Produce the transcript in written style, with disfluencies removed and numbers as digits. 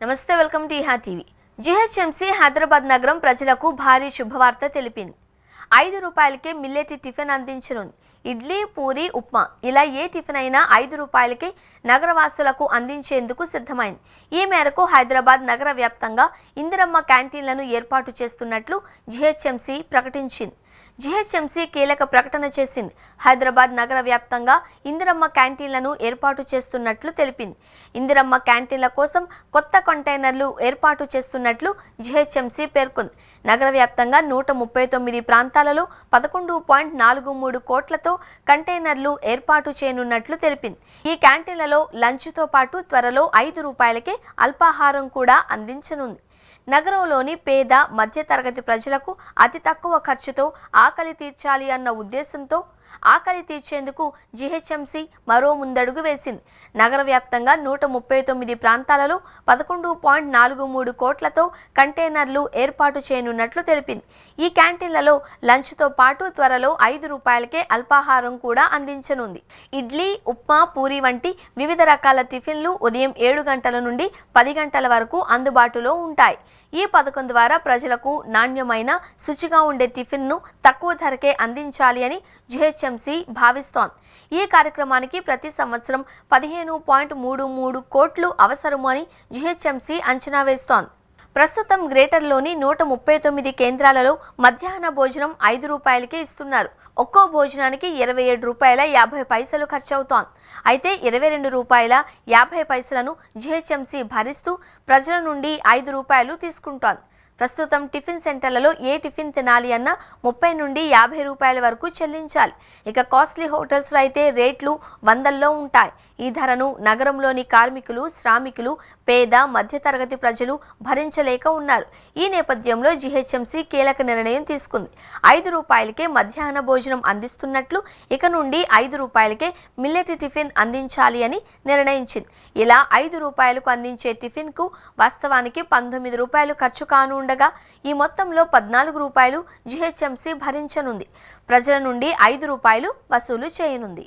నమస్తే, welcome to ఇహా TV. GHMC Hyderabad నగరం ప్రజలకు భారీ శుభవార్త తెలిపింది. 5 రూపాయలకే మిల్లెట్ టిఫిన్ అందించనుంది. ఇడ్లీ, పూరి, ఉప్మా ఇలా ఏ టిఫిన్ అయినా 5 రూపాయలకే నగరవాసులకు అందించేందుకు సిద్ధమైంది. ఈ మేరకు హైదరాబాద్ నగర వ్యాప్తంగా ఇందిరమ్మ క్యాంటీన్లను ఏర్పాటు చేస్తున్నట్లు జీహెచ్ఎంసీ ప్రకటించింది. జీహెచ్ఎంసీ కీలక ప్రకటన చేసింది. హైదరాబాద్ నగర వ్యాప్తంగా ఇందిరమ్మ క్యాంటీన్లను ఏర్పాటు చేస్తున్నట్లు తెలిపింది. ఇందిరమ్మ క్యాంటీన్ల కోసం కొత్త కంటైనర్లు ఏర్పాటు చేస్తున్నట్లు జీహెచ్ఎంసీ పేర్కొంది. నగర వ్యాప్తంగా 139 ప్రాంతాలలో 11.43 కోట్లతో కంటైనర్లు ఏర్పాటు చేయనున్నట్లు తెలిపింది. ఈ క్యాంటీన్లలో లంచ్తో పాటు త్వరలో 5 రూపాయలకే అల్పాహారం కూడా అందించనుంది. నగరంలోని పేద మధ్యతరగతి ప్రజలకు అతి తక్కువ ఖర్చుతో ఆకలి తీర్చాలి అన్న ఉద్దేశంతో ఆకలి తీర్చేందుకు జీహెచ్ఎంసీ మరో ముందడుగు వేసింది. నగర వ్యాప్తంగా 139 ప్రాంతాలలో 11.43 కోట్లతో కంటైనర్లు ఏర్పాటు చేయనున్నట్లు తెలిపింది. ఈ క్యాంటీన్లలో లంచ్తో పాటు త్వరలో 5 రూపాయలకే అల్పాహారం కూడా అందించనుంది. ఇడ్లీ, ఉప్మా, పూరి వంటి వివిధ రకాల టిఫిన్లు ఉదయం 7 గంటల నుండి 10 గంటల వరకు అందుబాటులో ఉంటాయి. ఈ పథకం ద్వారా ప్రజలకు నాణ్యమైన, శుచిగా ఉండే టిఫిన్ను తక్కువ ధరకే అందించాలి అని జీహెచ్ఎంసీ భావిస్తోంది. ఈ కార్యక్రమానికి ప్రతి సంవత్సరం 15.33 కోట్లు అవసరము అని జీహెచ్ఎంసీ అంచనా వేస్తోంది. ప్రస్తుతం గ్రేటర్లోని 139 కేంద్రాలలో మధ్యాహ్న భోజనం 5 రూపాయలకే ఇస్తున్నారు. ఒక్కో భోజనానికి 27 రూపాయల 50 పైసలు ఖర్చవుతోంది. అయితే 22 రూపాయల 50 పైసలను జీహెచ్ఎంసీ భరిస్తూ ప్రజల నుండి 5 రూపాయలు తీసుకుంటోంది. ప్రస్తుతం టిఫిన్ సెంటర్లలో ఏ టిఫిన్ తినాలి అన్నా 30 నుండి 50 రూపాయల వరకు చెల్లించాలి. ఇక కాస్ట్లీ హోటల్స్లో అయితే రేట్లు వందల్లో ఉంటాయి. ఈ ధరను నగరంలోని కార్మికులు, శ్రామికులు, పేద మధ్యతరగతి ప్రజలు భరించలేక ఉన్నారు. ఈ నేపథ్యంలో జీహెచ్ఎంసీ కీలక నిర్ణయం తీసుకుంది. 5 రూపాయలకే మధ్యాహ్న భోజనం అందిస్తున్నట్లు, ఇక నుండి 5 రూపాయలకే మిల్లెట్ టిఫిన్ అందించాలి అని నిర్ణయించింది. ఇలా 5 రూపాయలకు అందించే టిఫిన్కు వాస్తవానికి 19 రూపాయలు ఖర్చు కానుండగా ఈ మొత్తంలో 14 రూపాయలు జీహెచ్ఎంసీ భరించనుంది. ప్రజల నుండి 5 రూపాయలు వసూలు చేయనుంది.